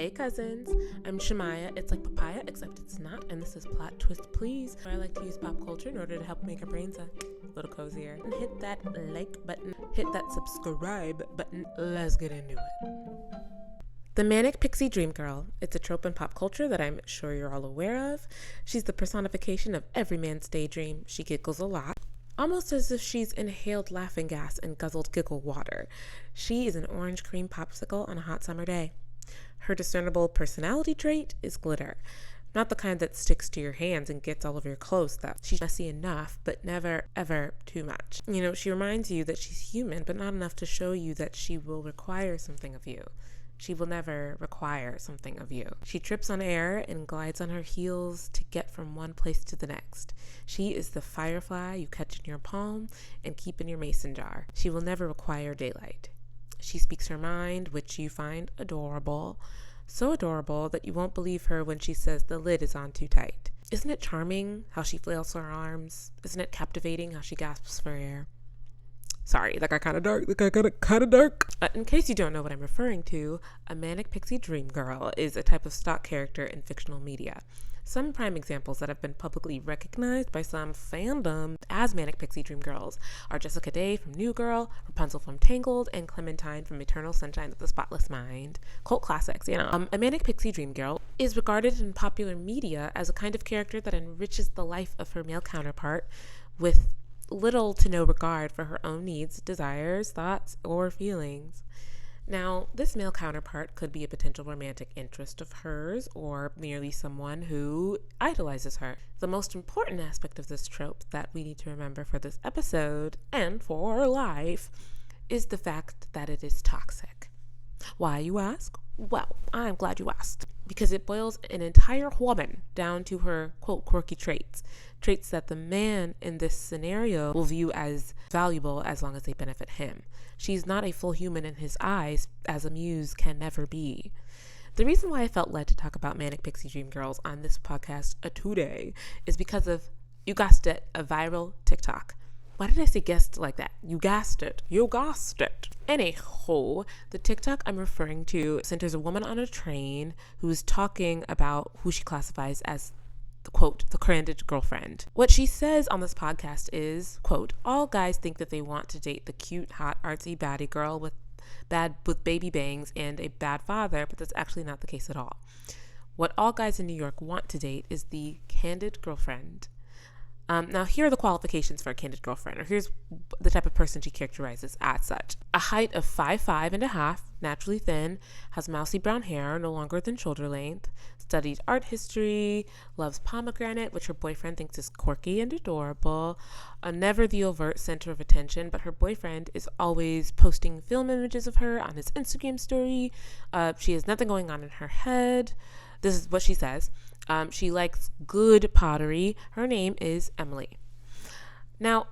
Hey cousins, I'm Shemaya. It's like papaya, except it's not, and this is Plot Twist Please, where I like to use pop culture in order to help make our brains a little cozier. And hit that like button, hit that subscribe button. Let's get into it. The Manic Pixie Dream Girl. It's a trope in pop culture that I'm sure you're all aware of. She's the personification of every man's daydream. She giggles a lot, almost as if she's inhaled laughing gas and guzzled giggle water. She is an orange cream popsicle on a hot summer day. Her discernible personality trait is glitter. Not the kind that sticks to your hands and gets all over your clothes, though. She's messy enough, but never, ever too much. She reminds you that she's human, but not enough to show you that she will require something of you. She will never require something of you. She trips on air and glides on her heels to get from one place to the next. She is the firefly you catch in your palm and keep in your mason jar. She will never require daylight. She speaks her mind, which you find adorable. So adorable that you won't believe her when she says the lid is on too tight. Isn't it charming how she flails her arms? Isn't it captivating how she gasps for air? Sorry, that got kind of dark. In case you don't know what I'm referring to, a Manic Pixie Dream Girl is a type of stock character in fictional media. Some prime examples that have been publicly recognized by some fandom as Manic Pixie Dream Girls are Jessica Day from New Girl, Rapunzel from Tangled, and Clementine from Eternal Sunshine of the Spotless Mind. Cult classics, A Manic Pixie Dream Girl is regarded in popular media as a kind of character that enriches the life of her male counterpart with little to no regard for her own needs, desires, thoughts, or feelings. Now, this male counterpart could be a potential romantic interest of hers or merely someone who idolizes her. The most important aspect of this trope that we need to remember for this episode and for life is the fact that it is toxic. Why, you ask? Well, I'm glad you asked, because it boils an entire woman down to her, quote, quirky traits that the man in this scenario will view as valuable as long as they benefit him. She's not a full human in his eyes, as a muse can never be. The reason why I felt led to talk about Manic Pixie Dream Girls on this podcast today is because of, you guessed it, a viral TikTok. Why did I say guessed like that? You gassed it. Anyhow, the TikTok I'm referring to centers a woman on a train who's talking about who she classifies as, quote, the Candid girlfriend. What she says on this podcast is, quote, all guys think that they want to date the cute, hot, artsy baddie girl with baby bangs and a bad father, but that's actually not the case at all. What all guys in New York want to date is the Candid girlfriend. Now, here are the qualifications for a Candid girlfriend, or here's the type of person she characterizes as such. A height of 5'5.5", naturally thin, has mousy brown hair, no longer than shoulder length, studied art history, loves pomegranate, which her boyfriend thinks is quirky and adorable, never the overt center of attention, but her boyfriend is always posting film images of her on his Instagram story. She has nothing going on in her head. This is what she says. She likes good pottery. Her name is Emily. Now,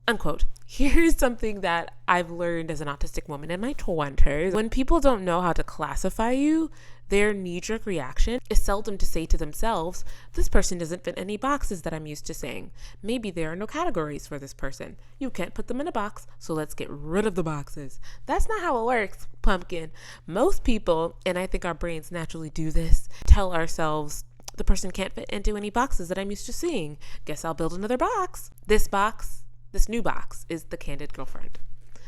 unquote, here's something that I've learned as an autistic woman in my 20s. When people don't know how to classify you, their knee-jerk reaction is seldom to say to themselves, this person doesn't fit any boxes that I'm used to saying. Maybe there are no categories for this person. You can't put them in a box, so let's get rid of the boxes. That's not how it works, pumpkin. Most people, and I think our brains naturally do this, tell ourselves, the person can't fit into any boxes that I'm used to seeing. Guess I'll build another box. This new box, is the Candid girlfriend.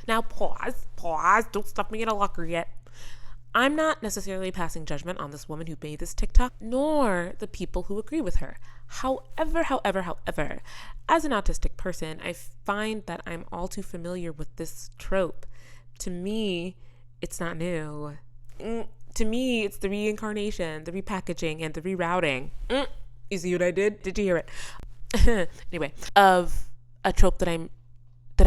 Now pause, don't stuff me in a locker yet. I'm not necessarily passing judgment on this woman who made this TikTok, nor the people who agree with her. However, as an autistic person, I find that I'm all too familiar with this trope. To me, it's not new. To me, it's the reincarnation, the repackaging, and the rerouting. You see what I did? Did you hear it? Anyway, of a trope that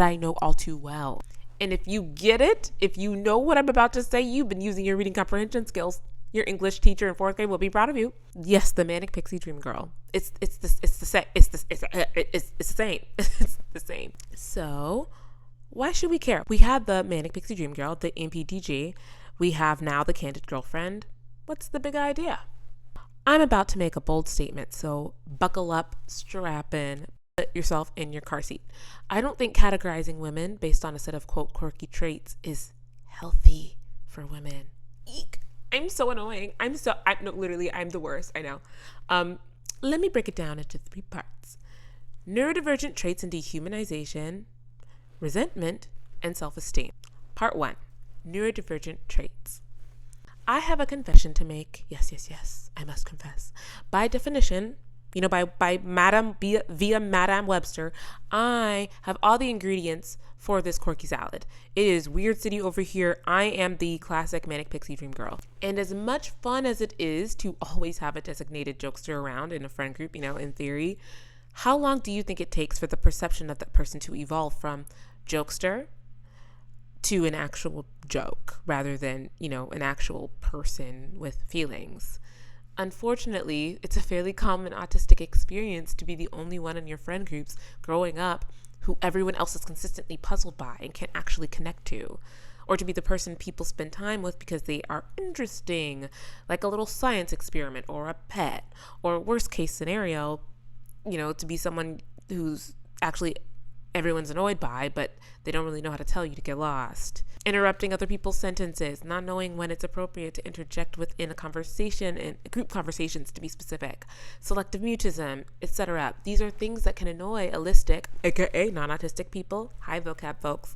I know all too well. And if you get it, if you know what I'm about to say, you've been using your reading comprehension skills. Your English teacher in 4th grade will be proud of you. Yes, the Manic Pixie Dream Girl. It's the same. So, why should we care? We had the Manic Pixie Dream Girl, the MPDG. We have now the Candid girlfriend. What's the big idea? I'm about to make a bold statement, so buckle up, strap in, put yourself in your car seat. I don't think categorizing women based on a set of, quote, quirky traits is healthy for women. Eek. I'm so annoying. I'm no, literally, I'm the worst. I know. Let me break it down into 3 parts. Neurodivergent traits and dehumanization, resentment, and self-esteem. Part 1, neurodivergent traits. I have a confession to make. Yes, I must confess. By definition, by via Madame Webster, I have all the ingredients for this quirky salad. It is Weird City over here. I am the classic Manic Pixie Dream Girl. And as much fun as it is to always have a designated jokester around in a friend group, in theory, how long do you think it takes for the perception of that person to evolve from jokester to an actual joke rather than, an actual person with feelings? Unfortunately, it's a fairly common autistic experience to be the only one in your friend groups growing up who everyone else is consistently puzzled by and can't actually connect to, or to be the person people spend time with because they are interesting, like a little science experiment or a pet, or worst case scenario, to be someone who's actually everyone's annoyed by, but they don't really know how to tell you to get lost. Interrupting other people's sentences, not knowing when it's appropriate to interject within a conversation, and group conversations to be specific, selective mutism, etc. These are things that can annoy allistic, aka non-autistic people, high vocab folks,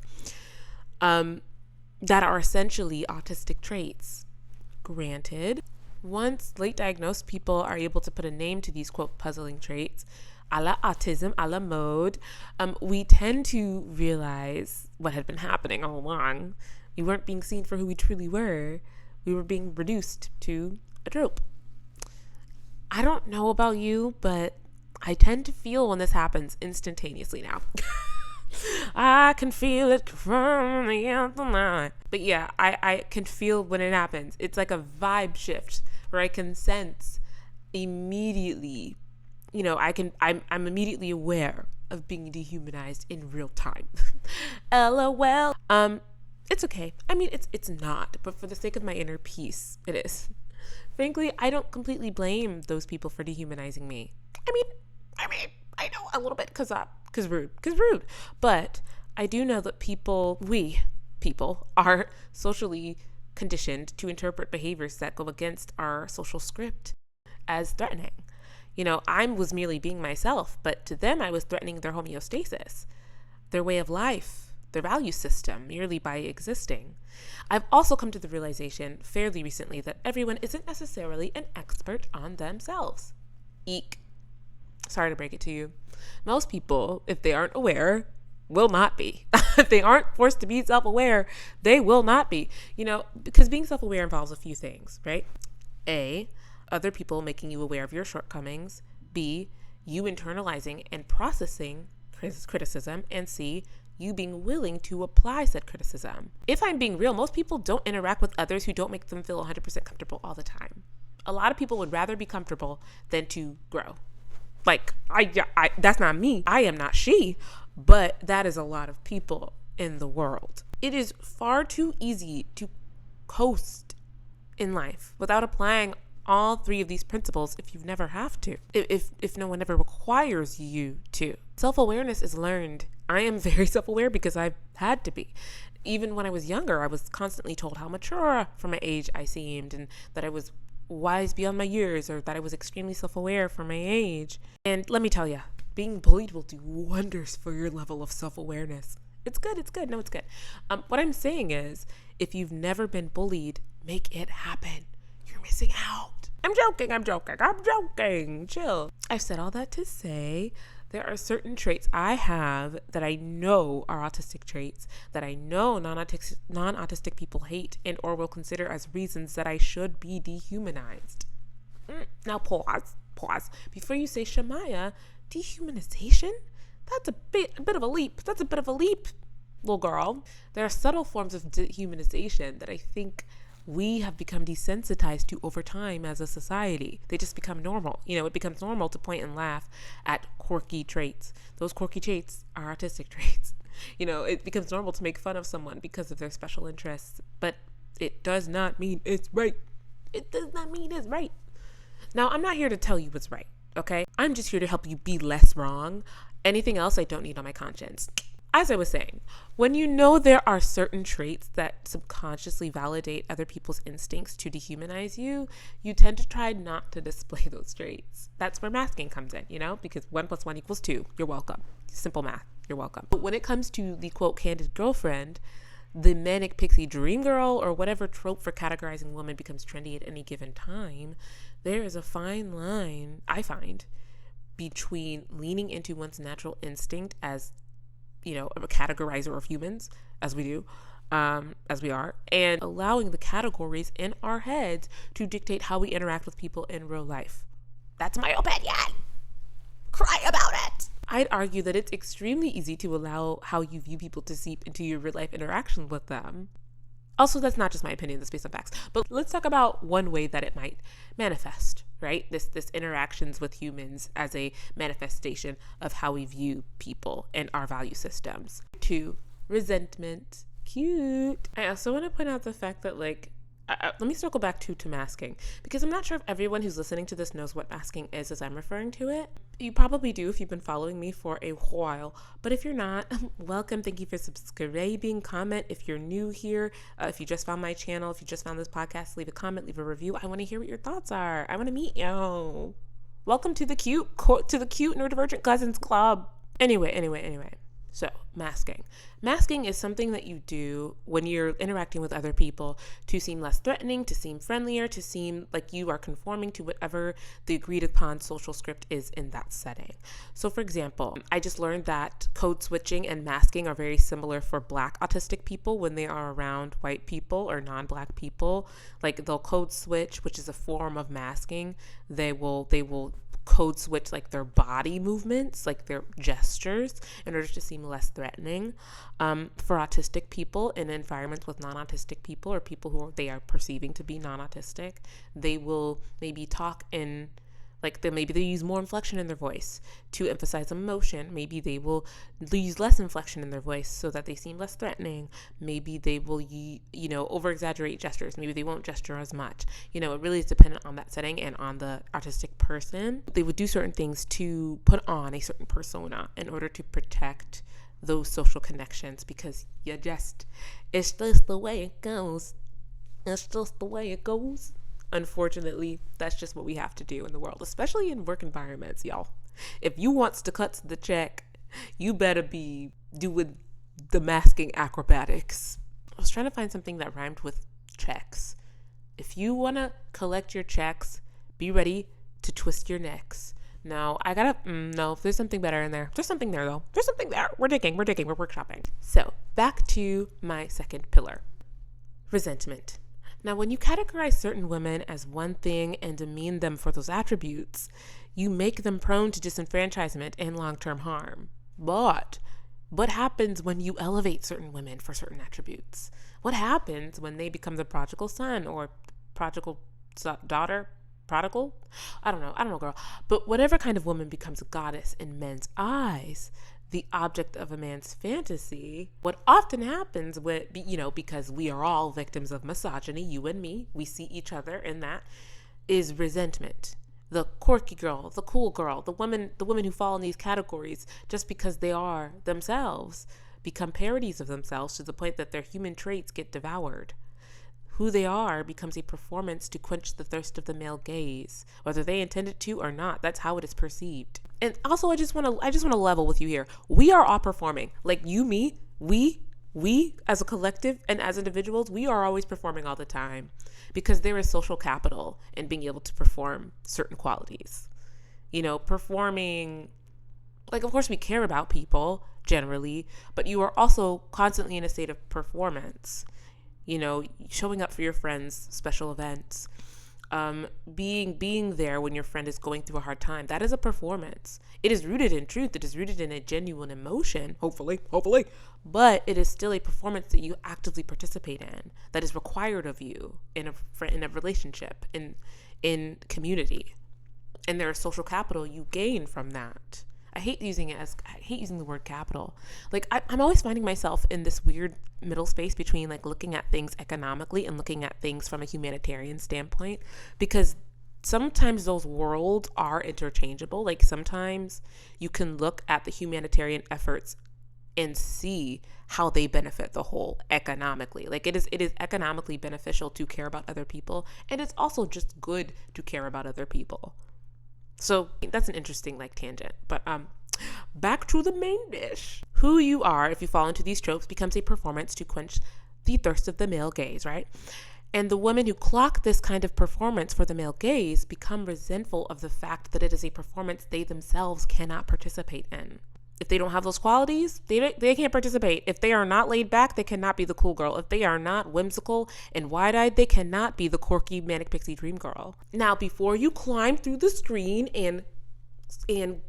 that are essentially autistic traits. Granted, once late diagnosed people are able to put a name to these, quote, puzzling traits, a la autism, a la mode, we tend to realize what had been happening all along. We weren't being seen for who we truly were. We were being reduced to a trope. I don't know about you, but I tend to feel when this happens instantaneously now. I can feel it from the outside. But yeah, I can feel when it happens. It's like a vibe shift where I can sense immediately, I'm immediately aware of being dehumanized in real time. LOL. It's okay. I mean, it's not, but for the sake of my inner peace, it is. Frankly, I don't completely blame those people for dehumanizing me. I mean, I know a little bit cause rude. But I do know that we people are socially conditioned to interpret behaviors that go against our social script as threatening. I was merely being myself, but to them I was threatening their homeostasis, their way of life, their value system, merely by existing. I've also come to the realization fairly recently that everyone isn't necessarily an expert on themselves. Eek. Sorry to break it to you. Most people, if they aren't aware, will not be. If they aren't forced to be self-aware, they will not be. Because being self-aware involves a few things, right? A, other people making you aware of your shortcomings. B, you internalizing and processing criticism. And C, you being willing to apply said criticism. If I'm being real, most people don't interact with others who don't make them feel 100% comfortable all the time. A lot of people would rather be comfortable than to grow. Like, that's not me. I am not she. But that is a lot of people in the world. It is far too easy to coast in life without applying all 3 of these principles if you never have to, if no one ever requires you to. Self-awareness is learned. I am very self-aware because I've had to be. Even when I was younger, I was constantly told how mature for my age I seemed, and that I was wise beyond my years, or that I was extremely self-aware for my age. And let me tell you, being bullied will do wonders for your level of self-awareness. It's good. No, it's good. What I'm saying is, if you've never been bullied, make it happen. You're missing out. I'm joking. Chill. I've said all that to say there are certain traits I have that I know are autistic traits, that I know non-autistic people hate and or will consider as reasons that I should be dehumanized. Now pause. Before you say, Shamaya, dehumanization? That's a bit of a leap. Little girl. There are subtle forms of dehumanization that I think we have become desensitized to over time as a society. They just become normal. It becomes normal to point and laugh at quirky traits. Those quirky traits are autistic traits. It becomes normal to make fun of someone because of their special interests, but it does not mean it's right. Now, I'm not here to tell you what's right, okay? I'm just here to help you be less wrong. Anything else I don't need on my conscience. as I was saying, when you know there are certain traits that subconsciously validate other people's instincts to dehumanize you, you tend to try not to display those traits. That's where masking comes in, because 1 + 1 = 2. You're welcome. Simple math. You're welcome. But when it comes to the quote candid girlfriend, the manic pixie dream girl, or whatever trope for categorizing women becomes trendy at any given time, there is a fine line, I find, between leaning into one's natural instinct as a categorizer of humans, as we do, as we are, and allowing the categories in our heads to dictate how we interact with people in real life. That's my opinion. Cry about it. I'd argue that it's extremely easy to allow how you view people to seep into your real life interaction with them. Also, that's not just my opinion, that's based on facts. But let's talk about one way that it might manifest, right? This interactions with humans as a manifestation of how we view people and our value systems. 2, resentment. Cute. I also want to point out the fact that let me circle back to masking, because I'm not sure if everyone who's listening to this knows what masking is as I'm referring to it. You probably do if you've been following me for a while, but if you're not, welcome. Thank you for subscribing. Comment if you're new here. If you just found my channel, if you just found this podcast, leave a comment, leave a review. I want to hear what your thoughts are. I want to meet you. Welcome to the cute Neurodivergent Cousins Club. Anyway. So, masking. Masking is something that you do when you're interacting with other people to seem less threatening, to seem friendlier, to seem like you are conforming to whatever the agreed upon social script is in that setting. So, for example, I just learned that code switching and masking are very similar for Black autistic people when they are around white people or non-Black people. Like, they'll code switch, which is a form of masking. They will code switch their body movements, their gestures, in order to seem less threatening. For autistic people in environments with non-autistic people or people who they are perceiving to be non-autistic, they will maybe talk in maybe they use more inflection in their voice to emphasize emotion. Maybe they will use less inflection in their voice so that they seem less threatening. Maybe they will, over-exaggerate gestures. Maybe they won't gesture as much. It really is dependent on that setting and on the autistic person. They would do certain things to put on a certain persona in order to protect those social connections, because it's just the way it goes. It's just the way it goes. Unfortunately, that's just what we have to do in the world, especially in work environments, y'all. If you wants to cut to the check, you better be doing the masking acrobatics. I was trying to find something that rhymed with checks. If you want to collect your checks, be ready to twist your necks. No, there's something better in there. There's something there, though. There's something there. We're digging, we're workshopping. So, back to my second pillar, resentment. Now, when you categorize certain women as one thing and demean them for those attributes, you make them prone to disenfranchisement and long-term harm. But what happens when you elevate certain women for certain attributes? What happens when they become the prodigal son or prodigal daughter? Prodigal? I don't know, girl. But whatever kind of woman becomes a goddess in men's eyes, the object of a man's fantasy, what often happens because we are all victims of misogyny, you and me, we see each other in that, is resentment. The quirky girl, the cool girl, the women who fall in these categories just because they are themselves become parodies of themselves to the point that their human traits get devoured. Who they are becomes a performance to quench the thirst of the male gaze, whether they intended to or not. That's how it is perceived. And also, I just want to level with you here. We are all performing. You, me, we as a collective and as individuals, we are always performing all the time, because there is social capital in being able to perform certain qualities. Performing, of course we care about people generally, but you are also constantly in a state of performance. Showing up for your friends' special events, being there when your friend is going through a hard time. That is a performance. It is rooted in truth. It is rooted in a genuine emotion, hopefully, but it is still a performance that you actively participate in, that is required of you in a relationship, in community. And there is social capital you gain from that. I hate using the word capital. I'm always finding myself in this weird middle space between looking at things economically and looking at things from a humanitarian standpoint, because sometimes those worlds are interchangeable. Sometimes you can look at the humanitarian efforts and see how they benefit the whole economically. Like it is economically beneficial to care about other people, and it's also just good to care about other people. So that's an interesting tangent, but back to the main dish. Who you are, if you fall into these tropes, becomes a performance to quench the thirst of the male gaze, right? And the women who clock this kind of performance for the male gaze become resentful of the fact that it is a performance they themselves cannot participate in. If they don't have those qualities, they can't participate. If they are not laid back, they cannot be the cool girl. If they are not whimsical and wide-eyed, they cannot be the quirky Manic Pixie dream girl. Now, before you climb through the screen and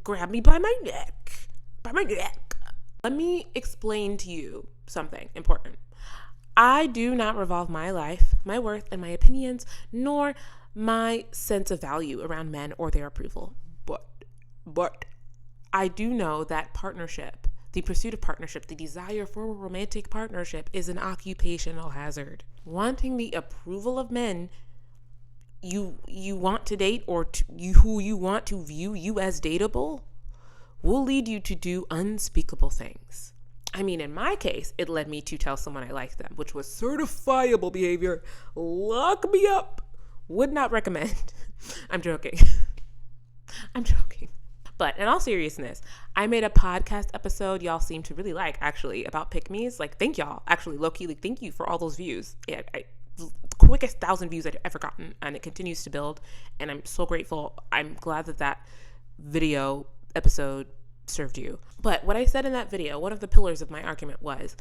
grab me by my neck, let me explain to you something important. I do not revolve my life, my worth, and my opinions, nor my sense of value around men or their approval. But I do know that partnership, the pursuit of partnership, the desire for a romantic partnership is an occupational hazard. Wanting the approval of men you want to date or who you want to view you as dateable will lead you to do unspeakable things. I mean, in my case, it led me to tell someone I liked them, which was certifiable behavior. Lock me up. Would not recommend. I'm joking. But in all seriousness, I made a podcast episode y'all seem to really like, actually, about pick-me's. Thank y'all. Actually, low-key, thank you for all those views. Yeah, the quickest 1,000 views I've ever gotten, and it continues to build, and I'm so grateful. I'm glad that video episode served you. But what I said in that video, one of the pillars of my argument was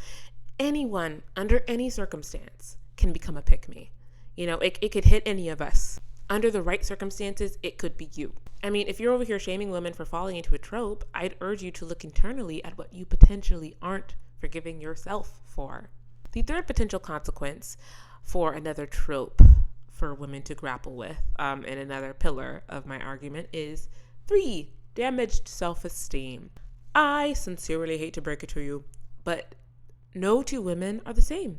anyone under any circumstance can become a pick-me. It could hit any of us. Under the right circumstances, it could be you. I mean, if you're over here shaming women for falling into a trope, I'd urge you to look internally at what you potentially aren't forgiving yourself for. The third potential consequence for another trope for women to grapple with, and another pillar of my argument, is 3, damaged self-esteem. I sincerely hate to break it to you, but no two women are the same.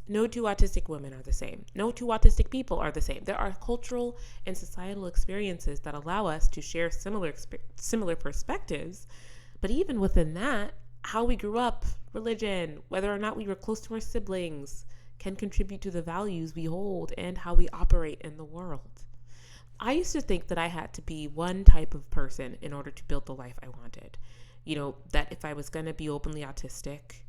No two autistic women are the same. No two autistic people are the same. There are cultural and societal experiences that allow us to share similar perspectives, but even within that, how we grew up, religion, whether or not we were close to our siblings, can contribute to the values we hold and how we operate in the world. I used to think that I had to be one type of person in order to build the life I wanted. That if I was going to be openly autistic,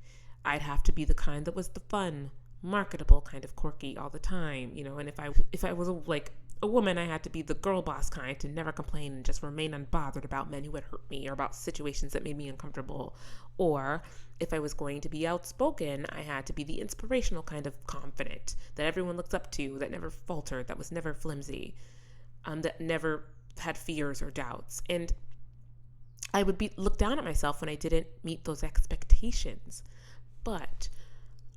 I'd have to be the kind that was the fun, marketable kind of quirky all the time, and if I was a woman, I had to be the girl boss kind to never complain and just remain unbothered about men who had hurt me or about situations that made me uncomfortable. Or if I was going to be outspoken, I had to be the inspirational kind of confident that everyone looked up to, that never faltered, that was never flimsy, that never had fears or doubts. And I would look down at myself when I didn't meet those expectations. But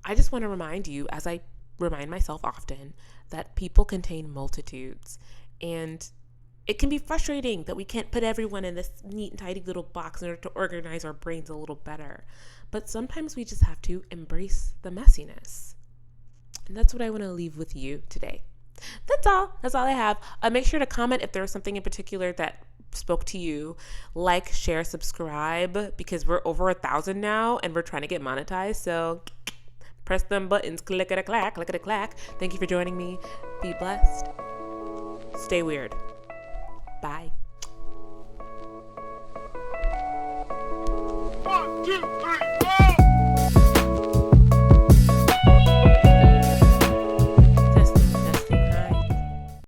I just want to remind you, as I remind myself often, that people contain multitudes, and it can be frustrating that we can't put everyone in this neat and tidy little box in order to organize our brains a little better. But sometimes we just have to embrace the messiness. And that's what I want to leave with you today. That's all I have. Make sure to comment if there was something in particular that spoke to you. Like, share, subscribe, because we're over 1,000 now and we're trying to get monetized. So press them buttons, click-a-clack. Thank you for joining me. Be blessed. Stay weird. Bye. 1, 2, 3.